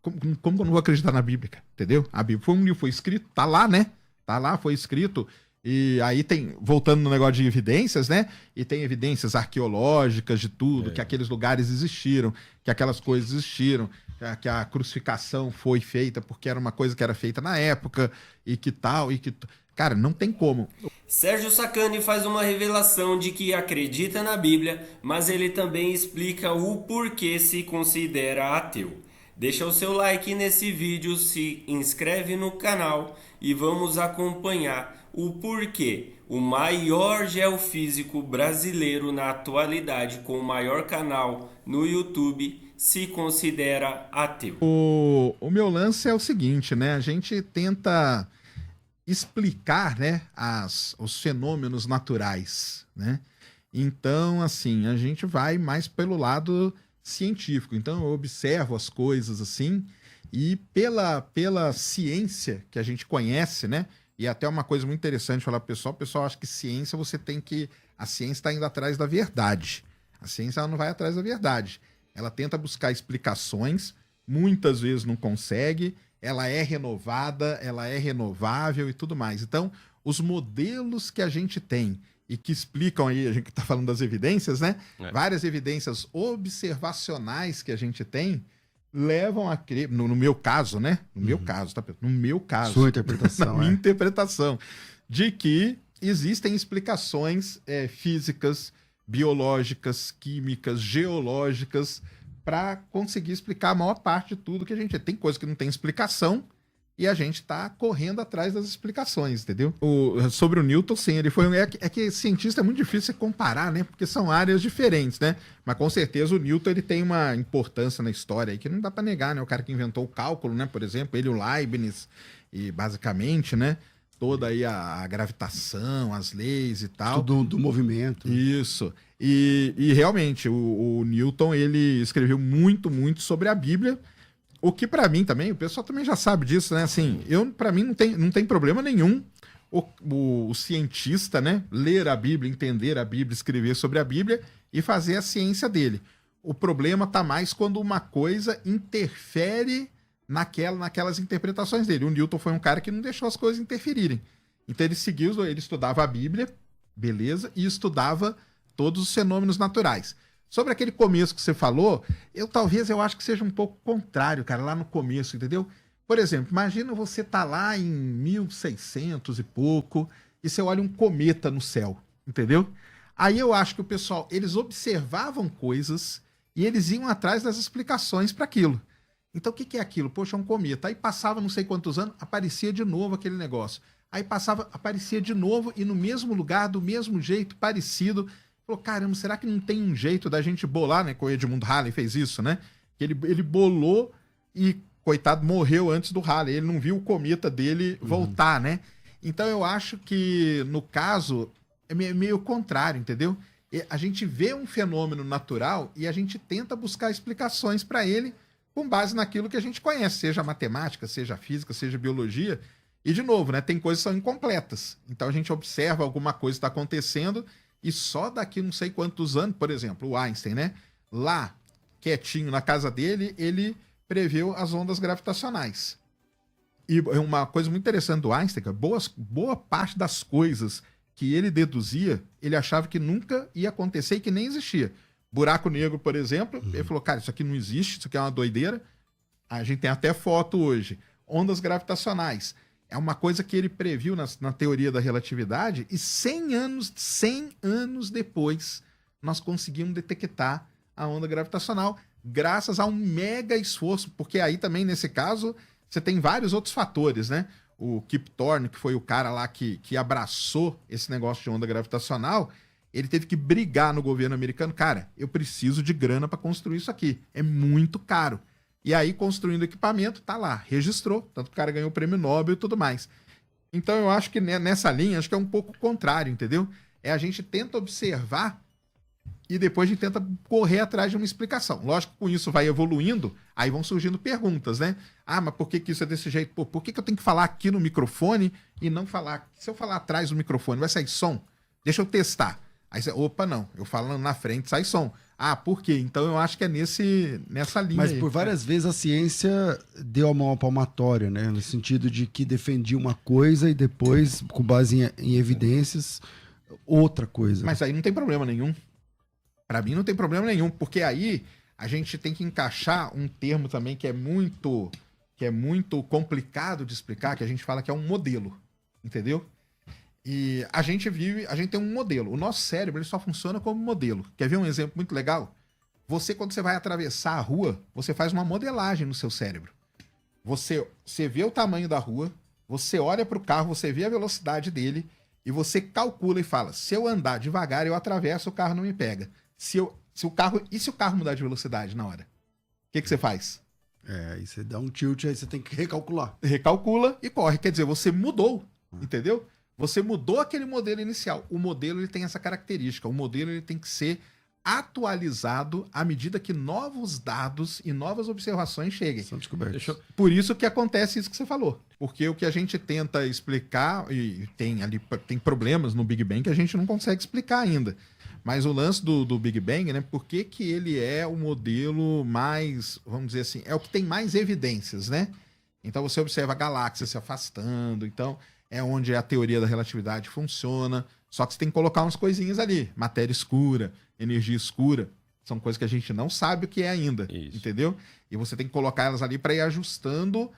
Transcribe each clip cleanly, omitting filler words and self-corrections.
como que eu não vou acreditar na Bíblia, cara? Entendeu? A Bíblia foi um livro, foi escrito, tá lá, né? Tá lá, foi escrito. E aí tem, voltando no negócio de evidências, né? E tem evidências arqueológicas de tudo, que aqueles lugares existiram, que aquelas coisas existiram, que a crucificação foi feita porque era uma coisa que era feita na época, e que tal, e que... Cara, não tem como. Sérgio Sacani faz uma revelação de que acredita na Bíblia, mas ele também explica o porquê se considera ateu. Deixa o seu like nesse vídeo, se inscreve no canal e vamos acompanhar o porquê o maior geofísico brasileiro na atualidade, com o maior canal no YouTube, se considera ateu. O meu lance é o seguinte, né? A gente tenta explicar, né, os fenômenos naturais, né? Então, assim, a gente vai mais pelo lado científico. Então, eu observo as coisas assim e pela ciência que a gente conhece, né? E até uma coisa muito interessante falar pro pessoal, o pessoal acha que ciência você tem que... A ciência está indo atrás da verdade. A ciência ela não vai atrás da verdade. Ela tenta buscar explicações, muitas vezes não consegue, ela é renovada, ela é renovável e tudo mais. Então, os modelos que a gente tem e que explicam aí, a gente está falando das evidências, né? Várias evidências observacionais que a gente tem levam a crer, no meu caso, né? No meu caso, tá? No meu caso. Sua interpretação, na minha interpretação, de que existem explicações físicas, biológicas, químicas, geológicas, para conseguir explicar a maior parte de tudo que a gente... Tem coisa que não tem explicação e a gente tá correndo atrás das explicações, entendeu? Sobre o Newton, sim, ele foi... É que cientista é muito difícil você comparar, né? Porque são áreas diferentes, né? Mas com certeza o Newton, ele tem uma importância na história aí que não dá para negar, né? O cara que inventou o cálculo, né? Por exemplo, ele, o Leibniz, e basicamente, né? Toda aí a gravitação, as leis e tal. Tudo do movimento. Isso. E realmente, o Newton, ele escreveu muito, muito sobre a Bíblia, o que para mim também, o pessoal também já sabe disso, né? Assim, para mim não tem problema nenhum o cientista, né, ler a Bíblia, entender a Bíblia, escrever sobre a Bíblia e fazer a ciência dele. O problema tá mais quando uma coisa interfere naquelas interpretações dele. O Newton foi um cara que não deixou as coisas interferirem. Então ele estudava a Bíblia, beleza, e estudava todos os fenômenos naturais. Sobre aquele começo que você falou, eu acho que seja um pouco contrário, cara, lá no começo, entendeu? Por exemplo, imagina você tá lá em 1600 e pouco, e você olha um cometa no céu, entendeu? Aí eu acho que o pessoal, eles observavam coisas e eles iam atrás das explicações para aquilo. Então o que é aquilo? Poxa, é um cometa. Aí passava não sei quantos anos, aparecia de novo aquele negócio. Aí aparecia de novo e no mesmo lugar, do mesmo jeito, parecido. Falou, caramba, será que não tem um jeito da gente bolar, né? Que o Edmund Halley fez isso, né? Ele bolou e, coitado, morreu antes do Halley. Ele não viu o cometa dele voltar, né? Então eu acho que, no caso, é meio contrário, entendeu? A gente vê um fenômeno natural e a gente tenta buscar explicações para ele com base naquilo que a gente conhece, seja matemática, seja física, seja biologia. E, de novo, né, tem coisas que são incompletas. Então a gente observa alguma coisa que está acontecendo e só daqui não sei quantos anos, por exemplo, o Einstein, né? Lá, quietinho na casa dele, ele previu as ondas gravitacionais. E uma coisa muito interessante do Einstein, boa parte das coisas que ele deduzia, ele achava que nunca ia acontecer e que nem existia. Buraco negro, por exemplo, ele falou, cara, isso aqui não existe, isso aqui é uma doideira. A gente tem até foto hoje. Ondas gravitacionais. É uma coisa que ele previu na teoria da relatividade e 100 anos depois nós conseguimos detectar a onda gravitacional graças a um mega esforço, porque aí também, nesse caso, você tem vários outros fatores, né? O Kip Thorne, que foi o cara lá que abraçou esse negócio de onda gravitacional, ele teve que brigar no governo americano. Cara, eu preciso de grana para construir isso aqui. É muito caro. E aí, construindo equipamento, tá lá, registrou. Tanto que o cara ganhou o prêmio Nobel e tudo mais. Então, eu acho que nessa linha, acho que é um pouco contrário, entendeu? A gente tenta observar e depois a gente tenta correr atrás de uma explicação. Lógico que com isso vai evoluindo, aí vão surgindo perguntas, né? Ah, mas por que isso é desse jeito? Pô, por que eu tenho que falar aqui no microfone e não falar... Se eu falar atrás do microfone, vai sair som? Deixa eu testar. Aí você, opa, não. Eu falando na frente, sai som. Ah, por quê? Então eu acho que é nessa linha. Mas aí. por várias vezes a ciência deu a mão à palmatória, né? No sentido de que defendia uma coisa e depois, com base em evidências, outra coisa. Mas aí não tem problema nenhum. Para mim não tem problema nenhum, porque aí a gente tem que encaixar um termo também que é muito complicado de explicar, que a gente fala que é um modelo, entendeu? E a gente tem um modelo. O nosso cérebro ele só funciona como modelo. Quer ver um exemplo muito legal? Quando você vai atravessar a rua, você faz uma modelagem no seu cérebro. Você vê o tamanho da rua, você olha para o carro, você vê a velocidade dele e você calcula e fala: se eu andar devagar, eu atravesso, o carro não me pega. Se o carro mudar de velocidade na hora? O que você faz? Aí você dá um tilt, aí você tem que recalcular. Recalcula e corre. Quer dizer, você mudou, entendeu? Você mudou aquele modelo inicial. O modelo ele tem essa característica. O modelo ele tem que ser atualizado à medida que novos dados e novas observações cheguem. São descobertos. Por isso que acontece isso que você falou. Porque o que a gente tenta explicar, e tem problemas no Big Bang que a gente não consegue explicar ainda. Mas o lance do Big Bang, né? Por que ele é o modelo mais, vamos dizer assim, é o que tem mais evidências, né? Então você observa a galáxia se afastando, então é onde a teoria da relatividade funciona. Só que você tem que colocar umas coisinhas ali. Matéria escura, energia escura. São coisas que a gente não sabe o que é ainda. Isso. Entendeu? E você tem que colocar elas ali para ir ajustando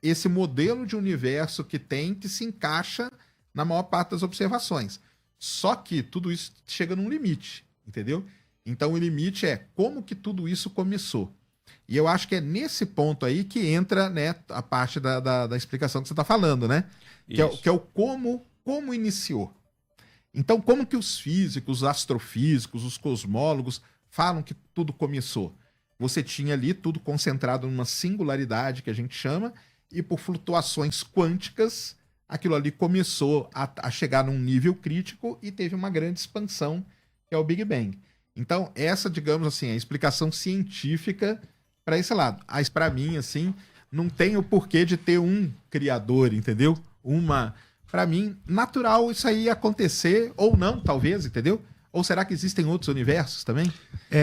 esse modelo de universo que se encaixa na maior parte das observações. Só que tudo isso chega num limite, entendeu? Então o limite é como que tudo isso começou. E eu acho que é nesse ponto aí que entra, né, a parte da explicação que você está falando, né? Que é o como iniciou. Então, como que os físicos, os astrofísicos, os cosmólogos falam que tudo começou? Você tinha ali tudo concentrado numa singularidade, que a gente chama, e por flutuações quânticas, aquilo ali começou a chegar num nível crítico e teve uma grande expansão, que é o Big Bang. Então, essa, digamos assim, é a explicação científica para esse lado. Mas, para mim, assim, não tem o porquê de ter um criador, entendeu? Para mim, natural isso aí acontecer, ou não, talvez, entendeu? Ou será que existem outros universos também?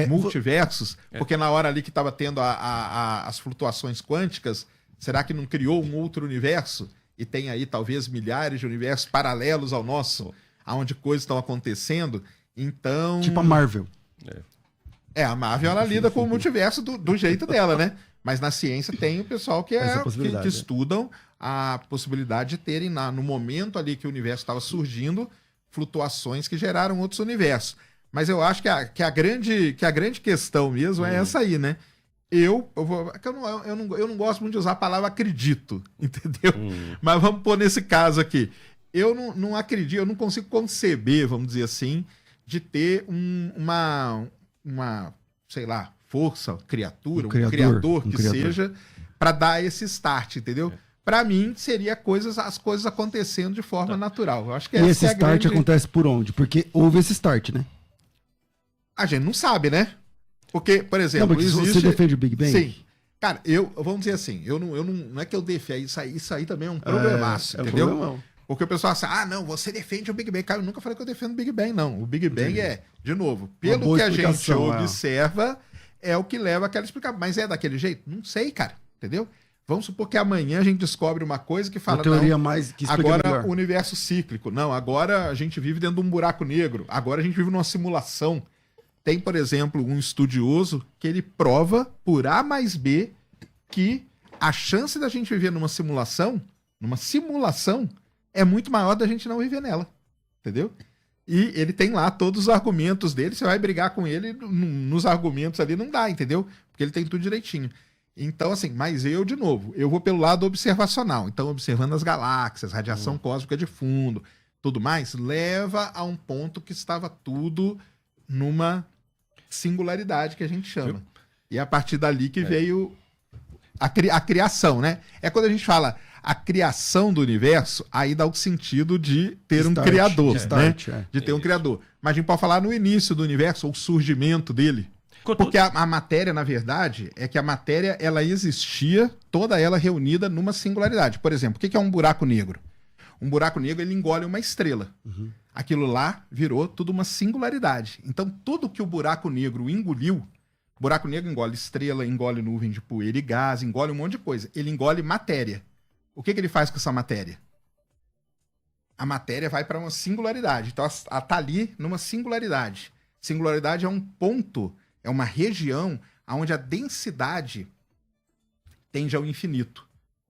Multiversos? Porque na hora ali que estava tendo as flutuações quânticas, será que não criou um outro universo? E tem aí talvez milhares de universos paralelos ao nosso, onde coisas estão acontecendo. Então... Tipo a Marvel. A Marvel ela lida com o multiverso do jeito dela, né? Mas na ciência tem o pessoal que estudam a possibilidade de terem, no momento ali que o universo estava surgindo, flutuações que geraram outros universos. Mas eu acho que a grande questão mesmo é essa aí, né? Eu não gosto muito de usar a palavra acredito, entendeu? Mas vamos pôr nesse caso aqui. Eu não acredito, eu não consigo conceber, vamos dizer assim, de ter uma sei lá, força, criatura, um criador que seja, para dar esse start, entendeu? Para mim, seria as coisas acontecendo de forma natural. Eu acho que esse start acontece por onde? Porque houve esse start, né? A gente não sabe, né? Porque, por exemplo, você defende o Big Bang? Sim. Cara, vamos dizer assim, não é que eu defendo, isso aí também é um problemaço, entendeu? Problemão. Porque o pessoal fala não, você defende o Big Bang. Cara, eu nunca falei que eu defendo o Big Bang, não. O Big Bang de novo, pelo que a gente observa, é o que leva àquela explicação. Mas é daquele jeito? Não sei, cara, entendeu? Vamos supor que amanhã a gente descobre uma coisa que fala, teoria mais que agora melhor. O universo cíclico. Não, agora a gente vive dentro de um buraco negro. Agora a gente vive numa simulação. Tem, por exemplo, um estudioso que ele prova por A mais B que a chance da gente viver numa simulação é muito maior da gente não viver nela, entendeu? E ele tem lá todos os argumentos dele, você vai brigar com ele nos argumentos ali, não dá, entendeu? Porque ele tem tudo direitinho. Então, assim, mas eu vou pelo lado observacional. Então, observando as galáxias, radiação cósmica de fundo, tudo mais, leva a um ponto que estava tudo numa singularidade que a gente chama. E é a partir dali que veio a criação, né? É quando a gente fala a criação do universo, aí dá o sentido de ter um criador, né? De ter um criador. Mas a gente pode falar no início do universo, ou o surgimento dele. Porque a matéria, na verdade, é que a matéria, ela existia, toda ela reunida numa singularidade. Por exemplo, o que é um buraco negro? Um buraco negro, ele engole uma estrela. aquilo lá virou tudo uma singularidade. Então, tudo que o buraco negro engoliu, o buraco negro engole estrela, engole nuvem de poeira e gás, engole um monte de coisa. Ele engole matéria. O que ele faz com essa matéria? A matéria vai para uma singularidade. Então, ela está ali numa singularidade. Singularidade é um ponto, é uma região onde a densidade tende ao infinito,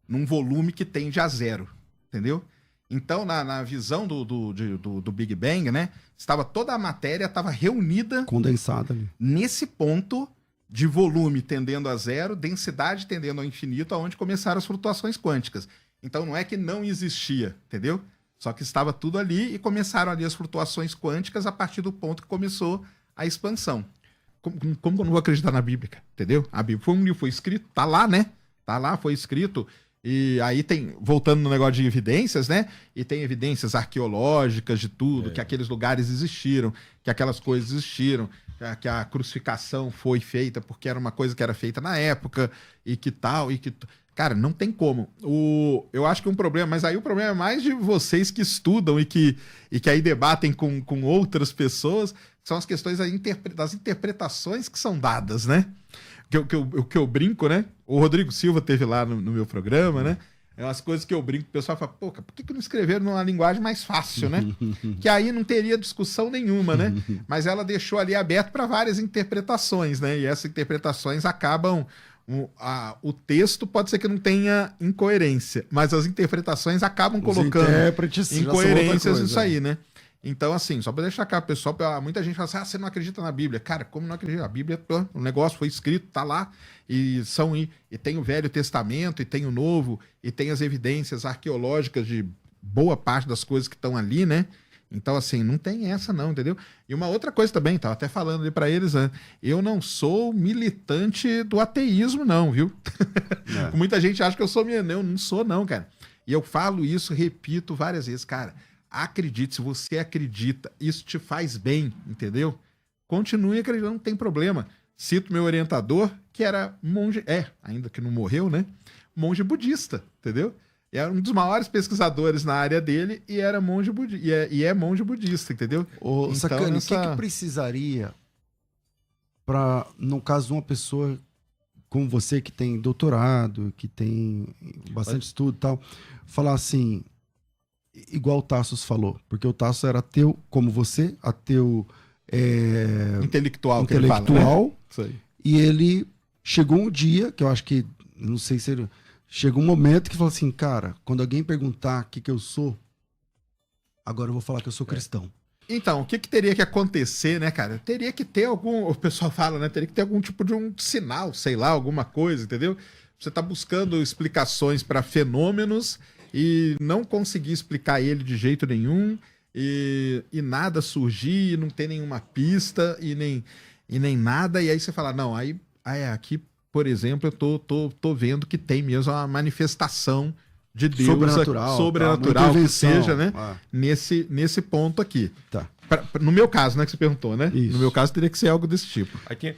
num volume que tende a zero, entendeu? Então, na visão do Big Bang, né, estava toda a matéria estava reunida, condensada ali, nesse ponto de volume tendendo a zero, densidade tendendo ao infinito, aonde começaram as flutuações quânticas. Então, não é que não existia, entendeu? Só que estava tudo ali e começaram ali as flutuações quânticas a partir do ponto que começou a expansão. Como eu não vou acreditar na Bíblia, cara? Entendeu? A Bíblia foi um livro, foi escrito, tá lá, né? Tá lá, foi escrito. E aí tem, voltando no negócio de evidências, né? E tem evidências arqueológicas de tudo, que aqueles lugares existiram, que aquelas coisas existiram, que a crucificação foi feita porque era uma coisa que era feita na época, e que tal, e que... Cara, não tem como. Eu acho que um problema, mas aí o problema é mais de vocês que estudam e que aí debatem com outras pessoas, são as questões das interpretações que são dadas, né? O que eu brinco, né? O Rodrigo Silva teve lá no meu programa, né? É umas coisas que eu brinco, o pessoal fala, pô, por que não escreveram numa linguagem mais fácil, né? Que aí não teria discussão nenhuma, né? Mas ela deixou ali aberto para várias interpretações, né? E essas interpretações acabam... O texto pode ser que não tenha incoerência, mas as interpretações acabam colocando incoerências nisso aí, né? Então, assim, só para deixar claro, pessoal, muita gente fala assim, você não acredita na Bíblia. Cara, como não acredita? A Bíblia, o negócio foi escrito, tá lá, e tem o Velho Testamento, e tem o Novo, e tem as evidências arqueológicas de boa parte das coisas que estão ali, né? Então, assim, não tem essa não, entendeu? E uma outra coisa também, tava até falando ali pra eles, né? Eu não sou militante do ateísmo não, viu? Muita gente acha que eu sou... Eu não sou não, cara. E eu falo isso, repito várias vezes, cara. Acredite, se você acredita, isso te faz bem, entendeu? Continue acreditando, não tem problema. Cito meu orientador, que era monge... ainda que não morreu, né? Monge budista, entendeu? Era um dos maiores pesquisadores na área dele e era monge budista, e é monge budista, entendeu? Ô, então, Sacani, o que precisaria para, no caso de uma pessoa como você que tem doutorado, que tem bastante estudo e tal, falar assim, igual o Tassos falou, porque o Tassos era ateu, como você, ateu intelectual, que ele fala, né? Isso aí. E ele chegou um dia, que eu acho que, não sei se ele... Chegou um momento que falou assim, cara, quando alguém perguntar o que eu sou, agora eu vou falar que eu sou cristão. Então, o que teria que acontecer, né, cara? Teria que ter algum, o pessoal fala, né? Teria que ter algum tipo de um sinal, sei lá, alguma coisa, entendeu? Você tá buscando explicações para fenômenos e não conseguir explicar ele de jeito nenhum e nada surgir, e não ter nenhuma pista e nem nada, e aí você fala, não, aí aqui... Por exemplo, eu tô vendo que tem mesmo uma manifestação de Deus sobrenatural que seja, né? Nesse ponto aqui. Tá. No meu caso, né, que você perguntou, né? Isso. No meu caso, teria que ser algo desse tipo. Aqui,